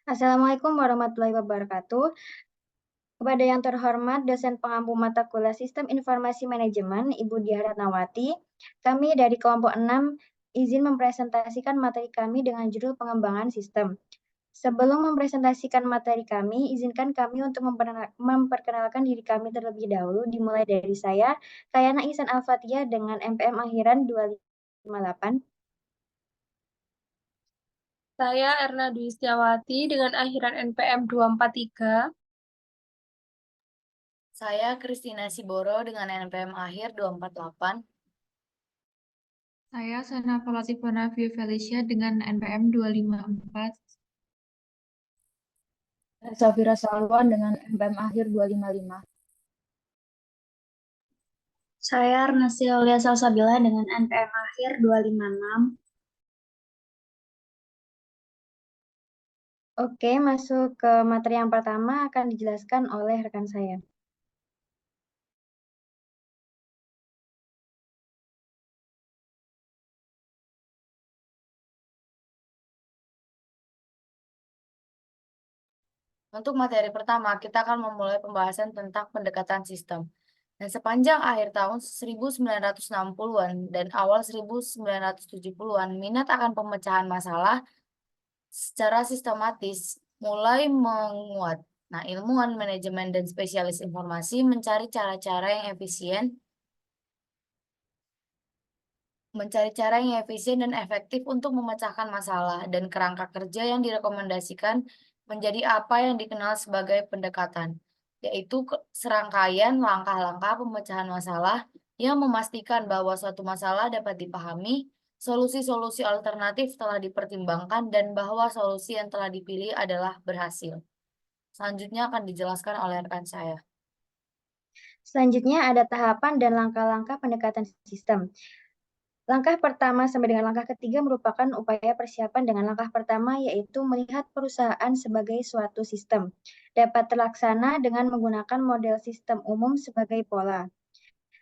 Assalamualaikum warahmatullahi wabarakatuh. Kepada yang terhormat dosen pengampu mata kuliah Sistem Informasi Manajemen, Ibu Diah Ratnawati, kami dari kelompok 6 izin mempresentasikan materi kami dengan judul pengembangan sistem. Sebelum mempresentasikan materi kami, izinkan kami untuk memperkenalkan diri kami terlebih dahulu, dimulai dari saya, Kayana Ihsan Al-Fatihah dengan MPM akhiran 258. Saya Erna Dwi Setiawati dengan akhiran NPM 243. Saya Kristina Siboro dengan NPM akhir 248. Saya Sana Falatifona Felicia dengan NPM 254. Saya Safira Salwan dengan NPM akhir 255. Saya Arnasi Aulia Salsabila dengan NPM akhir 256. Oke, masuk ke materi yang pertama akan dijelaskan oleh rekan saya. Untuk materi pertama, kita akan memulai pembahasan tentang pendekatan sistem. Dan sepanjang akhir tahun 1960-an dan awal 1970-an, minat akan pemecahan masalah secara sistematis mulai menguat. Nah, ilmuwan manajemen dan spesialis informasi mencari cara-cara yang efisien dan efektif untuk memecahkan masalah, dan kerangka kerja yang direkomendasikan menjadi apa yang dikenal sebagai pendekatan, yaitu serangkaian langkah-langkah pemecahan masalah yang memastikan bahwa suatu masalah dapat dipahami, solusi-solusi alternatif telah dipertimbangkan, dan bahwa solusi yang telah dipilih adalah berhasil. Selanjutnya akan dijelaskan oleh rekan saya. Selanjutnya ada tahapan dan langkah-langkah pendekatan sistem. Langkah pertama sampai dengan langkah ketiga merupakan upaya persiapan dengan langkah pertama yaitu melihat perusahaan sebagai suatu sistem. Dapat terlaksana dengan menggunakan model sistem umum sebagai pola.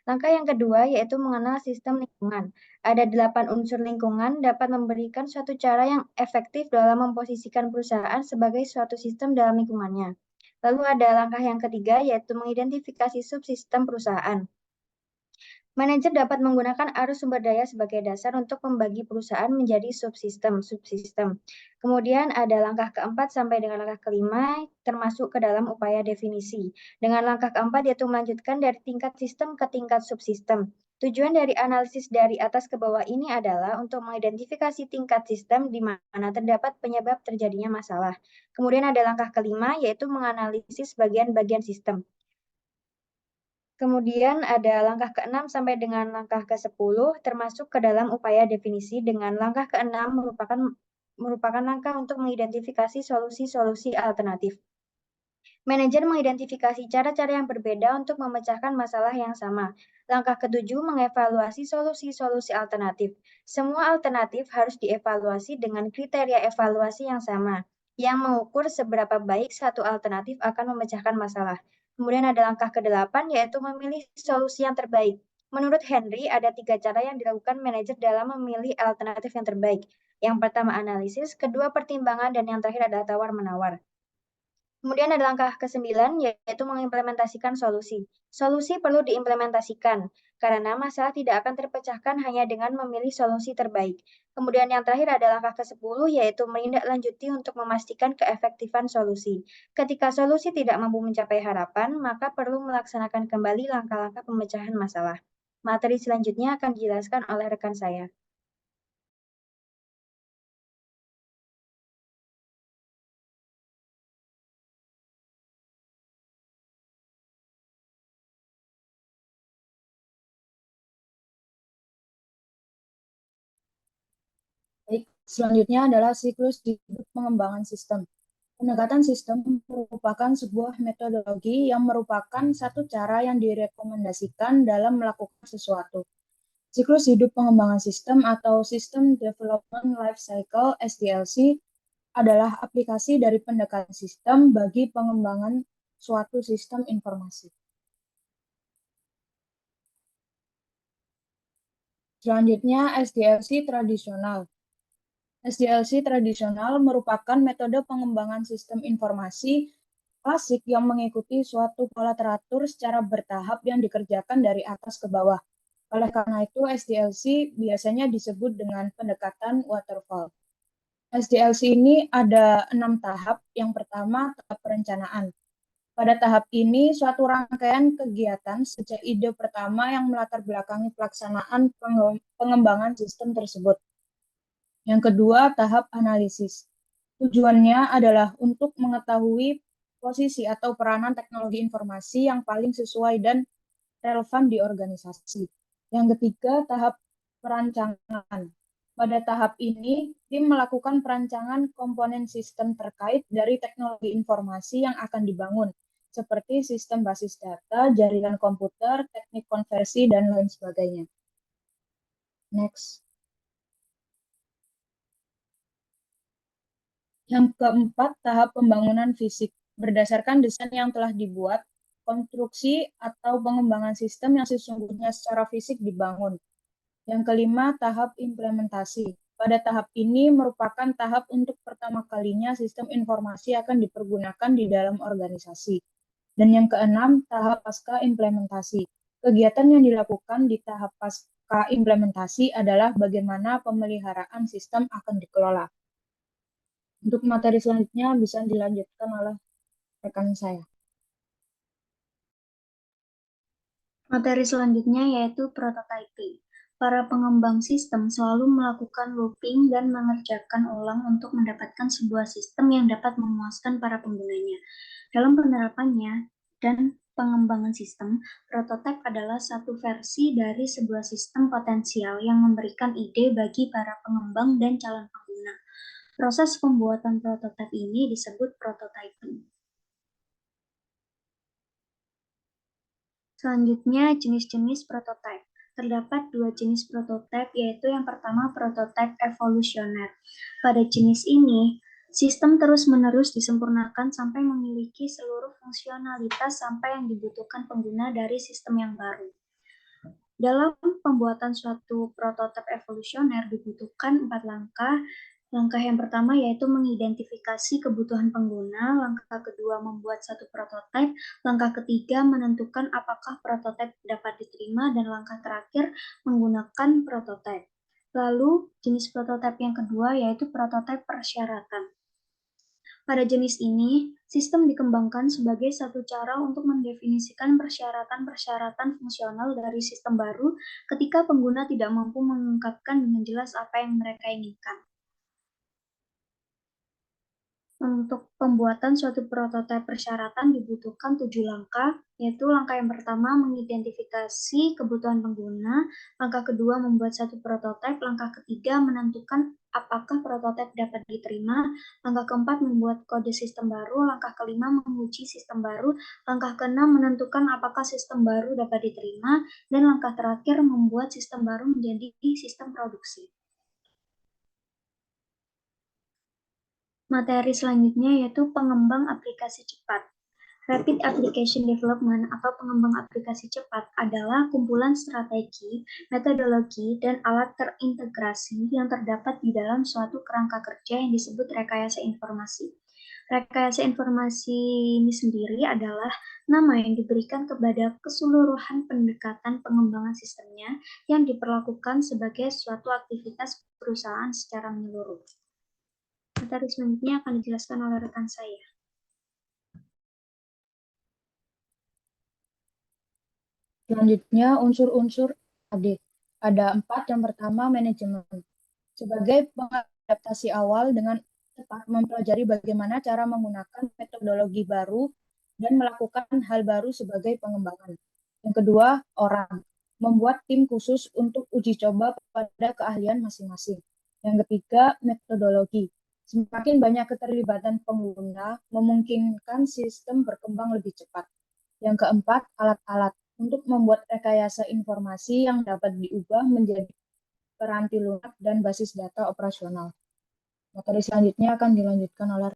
Langkah yang kedua yaitu mengenal sistem lingkungan. Ada 8 unsur lingkungan dapat memberikan suatu cara yang efektif dalam memposisikan perusahaan sebagai suatu sistem dalam lingkungannya. Lalu ada langkah yang ketiga yaitu mengidentifikasi subsistem perusahaan. Manajer dapat menggunakan arus sumber daya sebagai dasar untuk membagi perusahaan menjadi subsistem. Kemudian ada langkah keempat sampai dengan langkah kelima, termasuk ke dalam upaya definisi. Dengan langkah keempat yaitu melanjutkan dari tingkat sistem ke tingkat subsistem. Tujuan dari analisis dari atas ke bawah ini adalah untuk mengidentifikasi tingkat sistem di mana terdapat penyebab terjadinya masalah. Kemudian ada langkah kelima yaitu menganalisis bagian-bagian sistem. Kemudian ada langkah ke-6 sampai dengan langkah ke-10 termasuk ke dalam upaya definisi, dengan langkah ke-6 merupakan langkah untuk mengidentifikasi solusi-solusi alternatif. Manajer mengidentifikasi cara-cara yang berbeda untuk memecahkan masalah yang sama. Langkah ke-7 mengevaluasi solusi-solusi alternatif. Semua alternatif harus dievaluasi dengan kriteria evaluasi yang sama, yang mengukur seberapa baik satu alternatif akan memecahkan masalah. Kemudian ada langkah ke-8 yaitu memilih solusi yang terbaik. Menurut Henry, ada 3 cara yang dilakukan manajer dalam memilih alternatif yang terbaik. Yang pertama analisis, kedua pertimbangan, dan yang terakhir adalah tawar-menawar. Kemudian ada langkah ke-9, yaitu mengimplementasikan solusi. Solusi perlu diimplementasikan, karena masalah tidak akan terpecahkan hanya dengan memilih solusi terbaik. Kemudian yang terakhir ada langkah ke-10, yaitu menindaklanjuti untuk memastikan keefektifan solusi. Ketika solusi tidak mampu mencapai harapan, maka perlu melaksanakan kembali langkah-langkah pemecahan masalah. Materi selanjutnya akan dijelaskan oleh rekan saya. Baik, selanjutnya adalah siklus hidup pengembangan sistem. Pendekatan sistem merupakan sebuah metodologi yang merupakan satu cara yang direkomendasikan dalam melakukan sesuatu. Siklus hidup pengembangan sistem atau System Development Life Cycle (SDLC) adalah aplikasi dari pendekatan sistem bagi pengembangan suatu sistem informasi. Selanjutnya, SDLC tradisional. SDLC tradisional merupakan metode pengembangan sistem informasi klasik yang mengikuti suatu pola teratur secara bertahap yang dikerjakan dari atas ke bawah. Oleh karena itu, SDLC biasanya disebut dengan pendekatan waterfall. SDLC ini ada 6 tahap. Yang pertama, tahap perencanaan. Pada tahap ini, suatu rangkaian kegiatan sejak ide pertama yang melatar belakangi pelaksanaan pengembangan sistem tersebut. Yang kedua, tahap analisis. Tujuannya adalah untuk mengetahui posisi atau peranan teknologi informasi yang paling sesuai dan relevan di organisasi. Yang ketiga, tahap perancangan. Pada tahap ini, tim melakukan perancangan komponen sistem terkait dari teknologi informasi yang akan dibangun, seperti sistem basis data, jaringan komputer, teknik konversi, dan lain sebagainya. Next. Yang keempat, tahap pembangunan fisik. Berdasarkan desain yang telah dibuat, konstruksi atau pengembangan sistem yang sesungguhnya secara fisik dibangun. Yang kelima, tahap implementasi. Pada tahap ini merupakan tahap untuk pertama kalinya sistem informasi akan dipergunakan di dalam organisasi. Dan yang keenam, tahap pasca implementasi. Kegiatan yang dilakukan di tahap pasca implementasi adalah bagaimana pemeliharaan sistem akan dikelola. Untuk materi selanjutnya bisa dilanjutkan oleh rekan saya. Materi selanjutnya yaitu prototyping. Para pengembang sistem selalu melakukan looping dan mengerjakan ulang untuk mendapatkan sebuah sistem yang dapat memuaskan para penggunanya. Dalam penerapannya dan pengembangan sistem, prototipe adalah satu versi dari sebuah sistem potensial yang memberikan ide bagi para pengembang dan calon pengguna. Proses pembuatan prototipe ini disebut prototyping. Selanjutnya, jenis-jenis prototipe. Terdapat dua jenis prototipe, yaitu yang pertama prototipe evolusioner. Pada jenis ini, sistem terus-menerus disempurnakan sampai memiliki seluruh fungsionalitas sampai yang dibutuhkan pengguna dari sistem yang baru. Dalam pembuatan suatu prototipe evolusioner dibutuhkan 4 langkah. Langkah yang pertama yaitu mengidentifikasi kebutuhan pengguna, langkah kedua membuat satu prototipe, langkah ketiga menentukan apakah prototipe dapat diterima, dan langkah terakhir menggunakan prototipe. Lalu jenis prototipe yang kedua yaitu prototipe persyaratan. Pada jenis ini, sistem dikembangkan sebagai satu cara untuk mendefinisikan persyaratan-persyaratan fungsional dari sistem baru ketika pengguna tidak mampu mengungkapkan dengan jelas apa yang mereka inginkan. Untuk pembuatan suatu prototipe persyaratan dibutuhkan 7 langkah, yaitu langkah yang pertama mengidentifikasi kebutuhan pengguna, langkah kedua membuat satu prototipe, langkah ketiga menentukan apakah prototipe dapat diterima, langkah keempat membuat kode sistem baru, langkah kelima menguji sistem baru, langkah keenam menentukan apakah sistem baru dapat diterima, dan langkah terakhir membuat sistem baru menjadi sistem produksi. Materi selanjutnya yaitu pengembang aplikasi cepat. Rapid Application Development atau pengembang aplikasi cepat adalah kumpulan strategi, metodologi, dan alat terintegrasi yang terdapat di dalam suatu kerangka kerja yang disebut rekayasa informasi. Rekayasa informasi ini sendiri adalah nama yang diberikan kepada keseluruhan pendekatan pengembangan sistemnya yang diperlakukan sebagai suatu aktivitas perusahaan secara menyeluruh. Materi selanjutnya akan dijelaskan oleh rekan saya. Selanjutnya, unsur-unsur AD. Ada 4. Yang pertama, manajemen. Sebagai pengadaptasi awal dengan tepat mempelajari bagaimana cara menggunakan metodologi baru dan melakukan hal baru sebagai pengembangan. Yang kedua, orang. Membuat tim khusus untuk uji coba pada keahlian masing-masing. Yang ketiga, metodologi. Semakin banyak keterlibatan pengguna, memungkinkan sistem berkembang lebih cepat. Yang keempat, alat-alat untuk membuat rekayasa informasi yang dapat diubah menjadi peranti lunak dan basis data operasional. Materi selanjutnya akan dilanjutkan oleh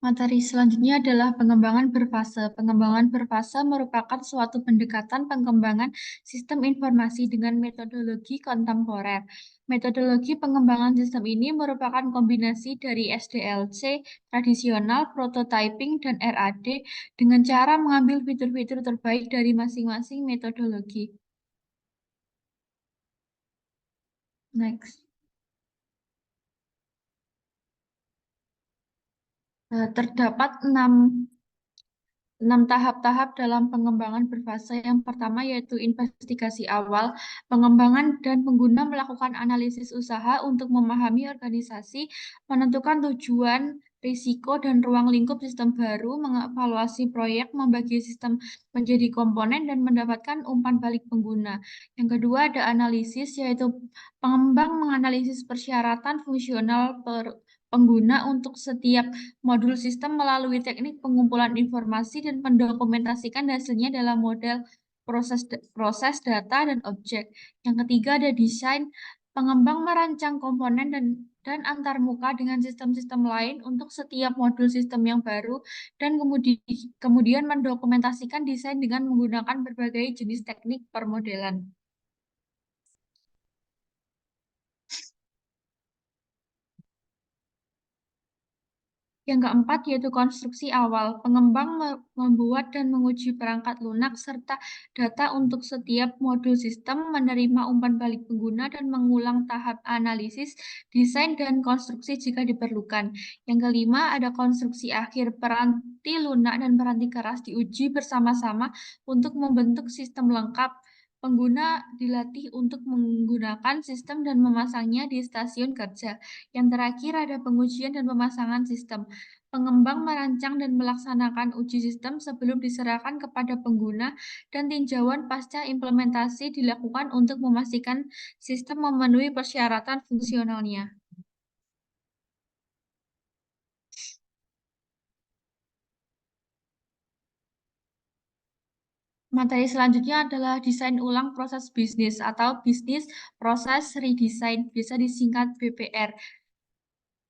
Materi selanjutnya adalah pengembangan berfase. Pengembangan berfase merupakan suatu pendekatan pengembangan sistem informasi dengan metodologi kontemporer. Metodologi pengembangan sistem ini merupakan kombinasi dari SDLC, tradisional, prototyping, dan RAD dengan cara mengambil fitur-fitur terbaik dari masing-masing metodologi. Next. Terdapat 6 tahap-tahap dalam pengembangan berfase. Yang pertama yaitu investigasi awal. Pengembangan dan pengguna melakukan analisis usaha untuk memahami organisasi, menentukan tujuan, risiko, dan ruang lingkup sistem baru, mengevaluasi proyek, membagi sistem menjadi komponen, dan mendapatkan umpan balik pengguna. Yang kedua ada analisis, yaitu pengembang menganalisis persyaratan fungsional pengguna untuk setiap modul sistem melalui teknik pengumpulan informasi dan mendokumentasikan hasilnya dalam model proses data dan objek. Yang ketiga ada desain. Pengembang merancang komponen dan antarmuka dengan sistem-sistem lain untuk setiap modul sistem yang baru dan kemudian mendokumentasikan desain dengan menggunakan berbagai jenis teknik permodelan. Yang keempat yaitu konstruksi awal. Pengembang membuat dan menguji perangkat lunak serta data untuk setiap modul sistem, menerima umpan balik pengguna, dan mengulang tahap analisis, desain, dan konstruksi jika diperlukan. Yang kelima ada konstruksi akhir. Peranti lunak dan peranti keras diuji bersama-sama untuk membentuk sistem lengkap. Pengguna dilatih untuk menggunakan sistem dan memasangnya di stasiun kerja. Yang terakhir ada pengujian dan pemasangan sistem. Pengembang merancang dan melaksanakan uji sistem sebelum diserahkan kepada pengguna dan tinjauan pasca implementasi dilakukan untuk memastikan sistem memenuhi persyaratan fungsionalnya. Materi selanjutnya adalah desain ulang proses bisnis atau Business Process Redesign, biasa disingkat BPR.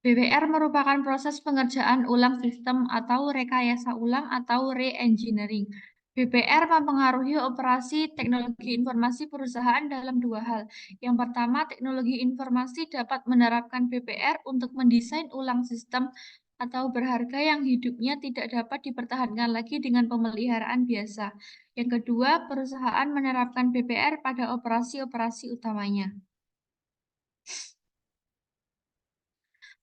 BPR merupakan proses pengerjaan ulang sistem atau rekayasa ulang atau re-engineering. BPR mempengaruhi operasi teknologi informasi perusahaan dalam 2 hal. Yang pertama, teknologi informasi dapat menerapkan BPR untuk mendesain ulang sistem atau berharga yang hidupnya tidak dapat dipertahankan lagi dengan pemeliharaan biasa. Yang kedua, perusahaan menerapkan BPR pada operasi-operasi utamanya.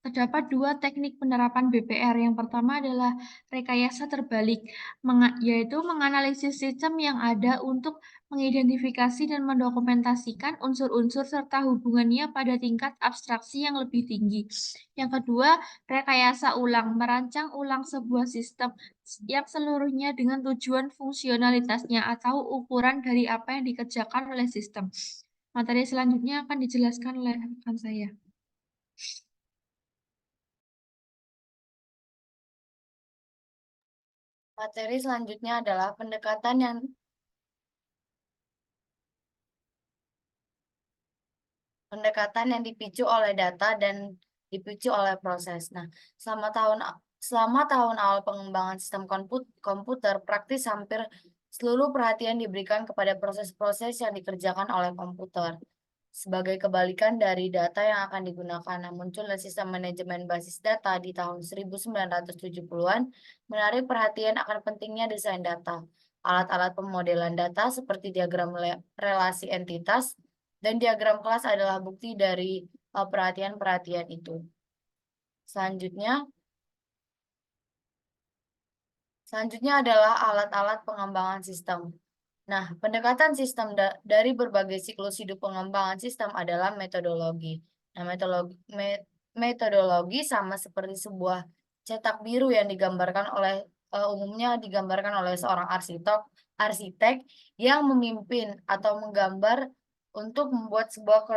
Terdapat 2 teknik penerapan BPR. Yang pertama adalah rekayasa terbalik, yaitu menganalisis sistem yang ada untuk mengidentifikasi dan mendokumentasikan unsur-unsur serta hubungannya pada tingkat abstraksi yang lebih tinggi. Yang kedua, rekayasa ulang, merancang ulang sebuah sistem yang seluruhnya dengan tujuan fungsionalitasnya atau ukuran dari apa yang dikerjakan oleh sistem. Materi selanjutnya akan dijelaskan oleh rekan saya. Materi selanjutnya adalah pendekatan yang dipicu oleh data dan dipicu oleh proses. Nah, selama tahun awal pengembangan sistem komputer, praktis hampir seluruh perhatian diberikan kepada proses-proses yang dikerjakan oleh komputer. Sebagai kebalikan dari data yang akan digunakan, munculnya sistem manajemen basis data di tahun 1970-an menarik perhatian akan pentingnya desain data. Alat-alat pemodelan data seperti diagram relasi entitas dan diagram kelas adalah bukti dari perhatian-perhatian itu. Selanjutnya adalah alat-alat pengembangan sistem. Nah, pendekatan sistem dari berbagai siklus hidup pengembangan sistem adalah metodologi. Nah, metodologi sama seperti sebuah cetak biru yang umumnya digambarkan oleh seorang arsitek yang memimpin atau menggambar untuk membuat sebuah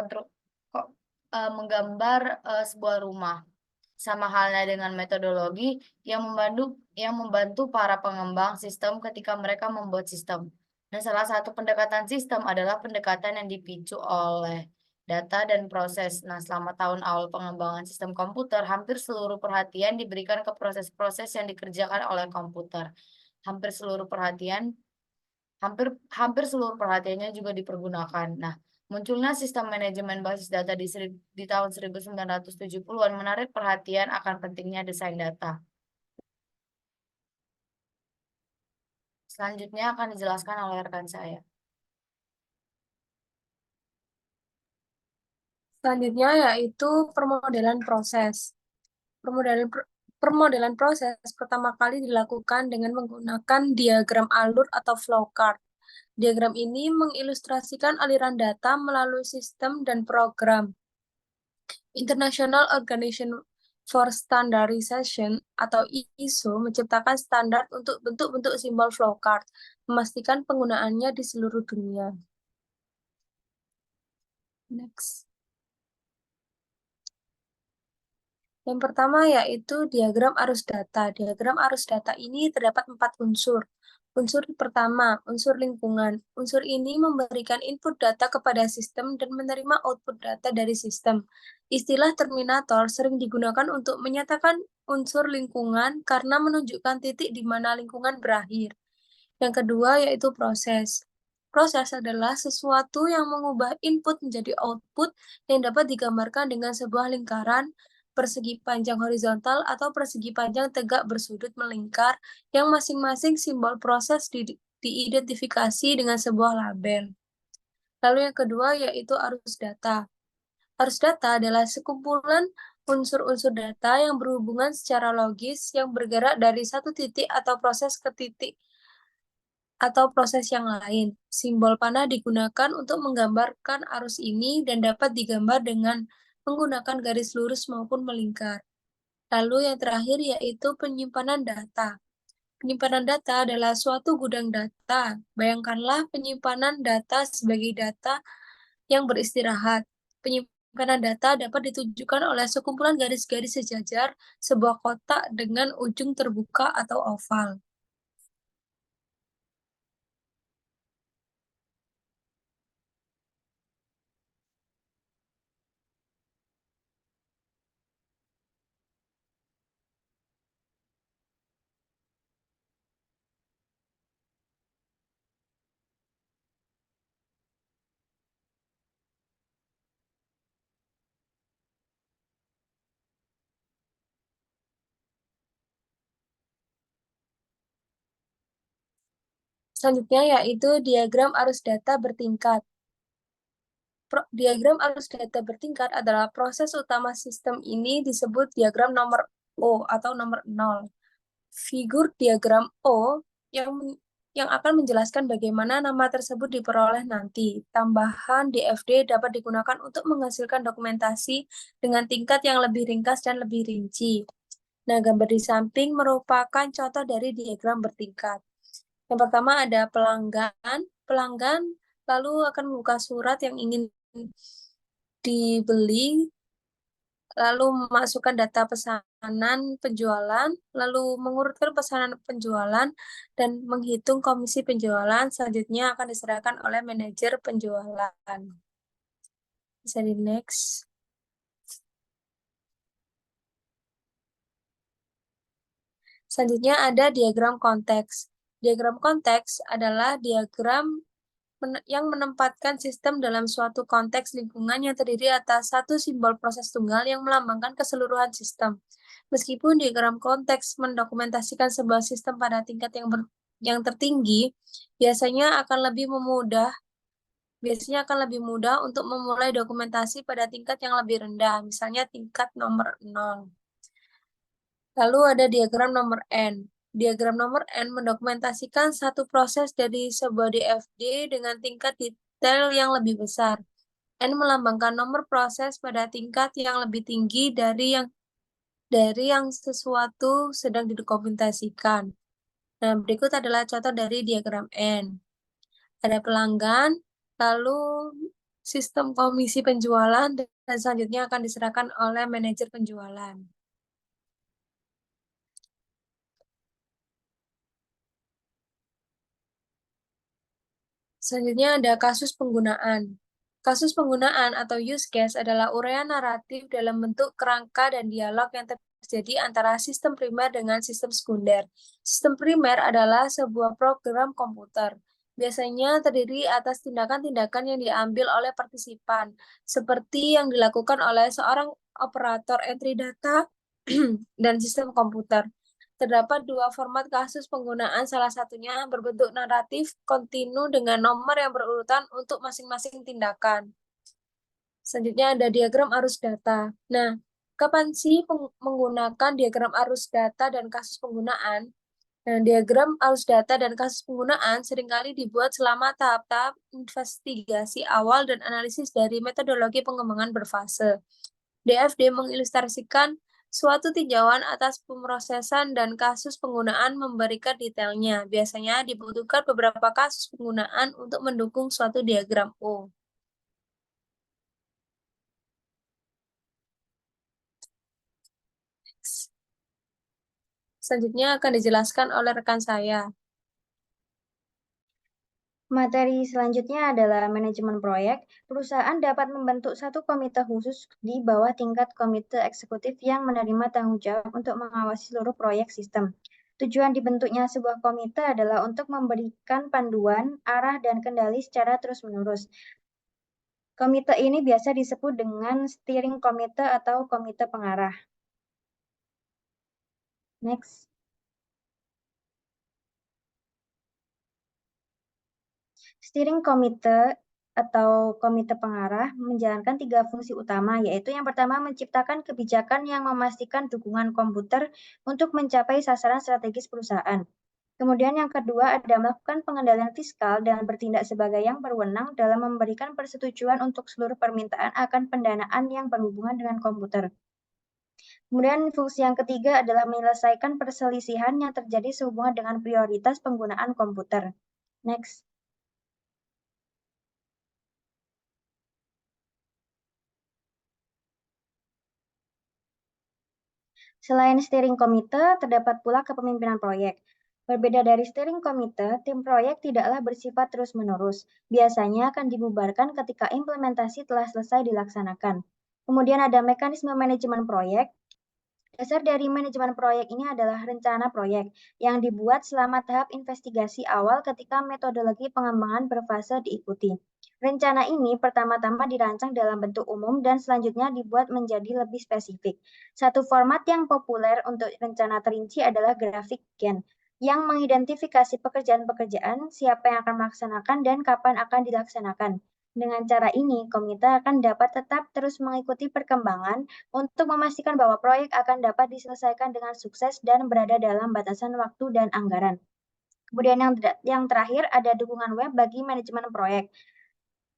rumah. Sama halnya dengan metodologi yang membantu para pengembang sistem ketika mereka membuat sistem. Dan salah satu pendekatan sistem adalah pendekatan yang dipicu oleh data dan proses. Nah, selama tahun awal pengembangan sistem komputer, hampir seluruh perhatian diberikan ke proses-proses yang dikerjakan oleh komputer. Hampir seluruh perhatiannya juga dipergunakan. Nah, munculnya sistem manajemen basis data di tahun 1970-an menarik perhatian akan pentingnya desain data. Selanjutnya akan dijelaskan oleh rekan saya. Selanjutnya yaitu permodelan proses. Permodelan proses pertama kali dilakukan dengan menggunakan diagram alur atau flowchart. Diagram ini mengilustrasikan aliran data melalui sistem dan program. International Organization for Standardization atau ISO menciptakan standar untuk bentuk-bentuk simbol flowchart, memastikan penggunaannya di seluruh dunia. Next. Yang pertama yaitu diagram arus data. Diagram arus data ini terdapat 4 unsur. Unsur pertama, unsur lingkungan. Unsur ini memberikan input data kepada sistem dan menerima output data dari sistem. Istilah terminator sering digunakan untuk menyatakan unsur lingkungan karena menunjukkan titik di mana lingkungan berakhir. Yang kedua yaitu proses. Proses adalah sesuatu yang mengubah input menjadi output yang dapat digambarkan dengan sebuah lingkaran persegi panjang horizontal atau persegi panjang tegak bersudut melingkar yang masing-masing simbol proses diidentifikasi dengan sebuah label. Lalu yang kedua yaitu arus data. Arus data adalah sekumpulan unsur-unsur data yang berhubungan secara logis yang bergerak dari satu titik atau proses ke titik atau proses yang lain. Simbol panah digunakan untuk menggambarkan arus ini dan dapat digambar dengan menggunakan garis lurus maupun melingkar. Lalu yang terakhir yaitu penyimpanan data. Penyimpanan data adalah suatu gudang data. Bayangkanlah penyimpanan data sebagai data yang beristirahat. Penyimpanan data dapat ditunjukkan oleh sekumpulan garis-garis sejajar sebuah kotak dengan ujung terbuka atau oval. Selanjutnya yaitu diagram arus data bertingkat. Diagram arus data bertingkat adalah proses utama sistem ini disebut diagram nomor O atau nomor 0. Figur diagram O yang akan menjelaskan bagaimana nama tersebut diperoleh nanti. Tambahan DFD dapat digunakan untuk menghasilkan dokumentasi dengan tingkat yang lebih ringkas dan lebih rinci. Nah, gambar di samping merupakan contoh dari diagram bertingkat. Yang pertama ada pelanggan. Pelanggan lalu akan membuka surat yang ingin dibeli, lalu memasukkan data pesanan penjualan, lalu mengurutkan pesanan penjualan, dan menghitung komisi penjualan. Selanjutnya akan diserahkan oleh manajer penjualan. Bisa di next. Selanjutnya ada diagram konteks. Diagram konteks adalah diagram yang menempatkan sistem dalam suatu konteks lingkungan yang terdiri atas satu simbol proses tunggal yang melambangkan keseluruhan sistem. Meskipun diagram konteks mendokumentasikan sebuah sistem pada tingkat yang tertinggi, biasanya akan lebih mudah untuk memulai dokumentasi pada tingkat yang lebih rendah, misalnya tingkat nomor 0. Lalu ada diagram nomor N. Diagram nomor N mendokumentasikan satu proses dari sebuah DFD dengan tingkat detail yang lebih besar. N melambangkan nomor proses pada tingkat yang lebih tinggi dari yang sesuatu sedang didokumentasikan. Nah, berikut adalah contoh dari diagram N. Ada pelanggan, lalu sistem komisi penjualan, dan selanjutnya akan diserahkan oleh manajer penjualan. Selanjutnya ada kasus penggunaan. Kasus penggunaan atau use case adalah uraian naratif dalam bentuk kerangka dan dialog yang terjadi antara sistem primer dengan sistem sekunder. Sistem primer adalah sebuah program komputer. Biasanya terdiri atas tindakan-tindakan yang diambil oleh partisipan, seperti yang dilakukan oleh seorang operator entry data dan sistem komputer. Terdapat dua format kasus penggunaan, salah satunya berbentuk naratif kontinu dengan nomor yang berurutan untuk masing-masing tindakan. Selanjutnya ada diagram arus data. Nah, kapan sih menggunakan diagram arus data dan kasus penggunaan? Nah, diagram arus data dan kasus penggunaan seringkali dibuat selama tahap-tahap investigasi awal dan analisis dari metodologi pengembangan berfase. DFD mengilustrasikan suatu tinjauan atas pemrosesan dan kasus penggunaan memberikan detailnya. Biasanya dibutuhkan beberapa kasus penggunaan untuk mendukung suatu diagram O. Selanjutnya akan dijelaskan oleh rekan saya. Materi selanjutnya adalah manajemen proyek. Perusahaan dapat membentuk satu komite khusus di bawah tingkat komite eksekutif yang menerima tanggung jawab untuk mengawasi seluruh proyek sistem. Tujuan dibentuknya sebuah komite adalah untuk memberikan panduan, arah, dan kendali secara terus-menerus. Komite ini biasa disebut dengan steering komite atau komite pengarah. Next. Steering komite atau komite pengarah menjalankan 3 fungsi utama, yaitu yang pertama menciptakan kebijakan yang memastikan dukungan komputer untuk mencapai sasaran strategis perusahaan. Kemudian yang kedua ada melakukan pengendalian fiskal dan bertindak sebagai yang berwenang dalam memberikan persetujuan untuk seluruh permintaan akan pendanaan yang berhubungan dengan komputer. Kemudian fungsi yang ketiga adalah menyelesaikan perselisihan yang terjadi sehubungan dengan prioritas penggunaan komputer. Next. Selain steering komite, terdapat pula kepemimpinan proyek. Berbeda dari steering komite, tim proyek tidaklah bersifat terus-menerus. Biasanya akan dibubarkan ketika implementasi telah selesai dilaksanakan. Kemudian ada mekanisme manajemen proyek. Dasar dari manajemen proyek ini adalah rencana proyek yang dibuat selama tahap investigasi awal ketika metodologi pengembangan berfase diikuti. Rencana ini pertama-tama dirancang dalam bentuk umum dan selanjutnya dibuat menjadi lebih spesifik. Satu format yang populer untuk rencana terinci adalah grafik Gantt yang mengidentifikasi pekerjaan-pekerjaan, siapa yang akan melaksanakan, dan kapan akan dilaksanakan. Dengan cara ini, komite akan dapat tetap terus mengikuti perkembangan untuk memastikan bahwa proyek akan dapat diselesaikan dengan sukses dan berada dalam batasan waktu dan anggaran. Kemudian yang terakhir ada dukungan web bagi manajemen proyek.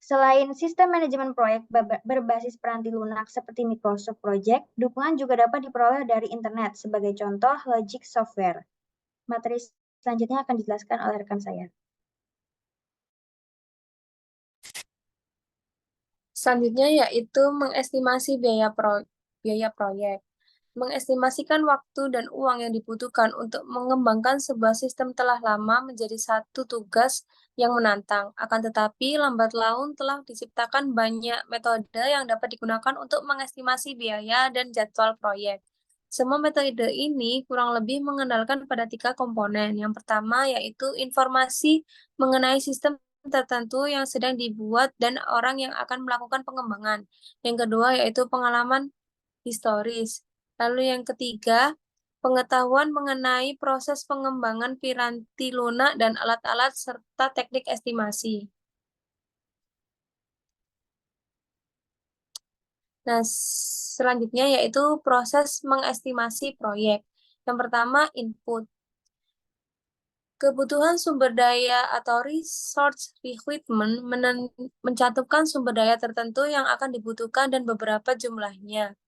Selain sistem manajemen proyek berbasis peranti lunak seperti Microsoft Project, dukungan juga dapat diperoleh dari internet, sebagai contoh Logic Software. Materi selanjutnya akan dijelaskan oleh rekan saya. Selanjutnya yaitu mengestimasi biaya proyek. Mengestimasikan waktu dan uang yang dibutuhkan untuk mengembangkan sebuah sistem telah lama menjadi satu tugas yang menantang. Akan tetapi, lambat laun telah diciptakan banyak metode yang dapat digunakan untuk mengestimasi biaya dan jadwal proyek. Semua metode ini kurang lebih mengandalkan pada 3 komponen. Yang pertama yaitu informasi mengenai sistem tertentu yang sedang dibuat dan orang yang akan melakukan pengembangan. Yang kedua yaitu pengalaman historis. Lalu yang ketiga, pengetahuan mengenai proses pengembangan piranti lunak dan alat-alat serta teknik estimasi. Nah, selanjutnya yaitu proses mengestimasi proyek. Yang pertama, input. Kebutuhan sumber daya atau resource requirement mencantumkan sumber daya tertentu yang akan dibutuhkan dan berapa jumlahnya.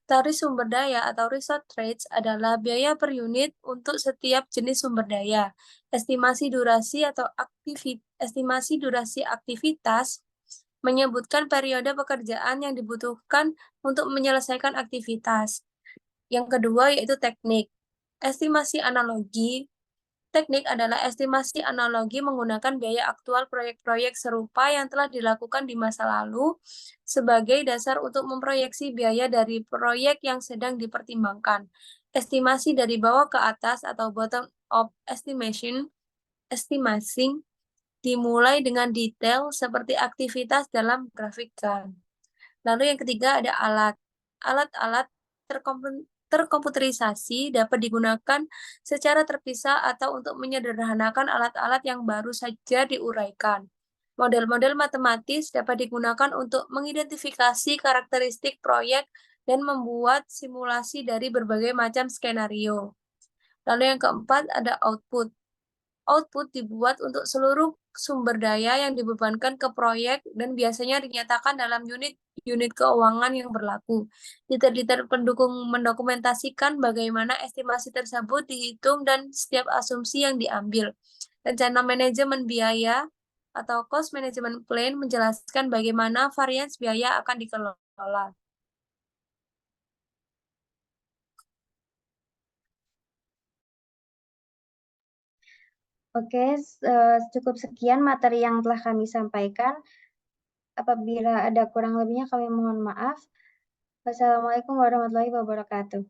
Tarif sumber daya atau resource rates adalah biaya per unit untuk setiap jenis sumber daya. Estimasi durasi aktivitas menyebutkan periode pekerjaan yang dibutuhkan untuk menyelesaikan aktivitas. Yang kedua yaitu teknik. Estimasi analogi teknik adalah estimasi analogi menggunakan biaya aktual proyek-proyek serupa yang telah dilakukan di masa lalu sebagai dasar untuk memproyeksi biaya dari proyek yang sedang dipertimbangkan. Estimasi dari bawah ke atas atau bottom-up estimasi dimulai dengan detail seperti aktivitas dalam grafikan. Lalu yang ketiga ada alat. Alat-alat terkomputerisasi dapat digunakan secara terpisah atau untuk menyederhanakan alat-alat yang baru saja diuraikan. Model-model matematis dapat digunakan untuk mengidentifikasi karakteristik proyek dan membuat simulasi dari berbagai macam skenario. Lalu yang keempat ada output. Output dibuat untuk seluruh sumber daya yang dibebankan ke proyek dan biasanya dinyatakan dalam unit keuangan yang berlaku. Detail-detail pendukung mendokumentasikan bagaimana estimasi tersebut dihitung dan setiap asumsi yang diambil. Rencana manajemen biaya atau cost management plan menjelaskan bagaimana varians biaya akan dikelola. Oke, cukup sekian materi yang telah kami sampaikan. Apabila ada kurang lebihnya kami mohon maaf. Wassalamualaikum warahmatullahi wabarakatuh.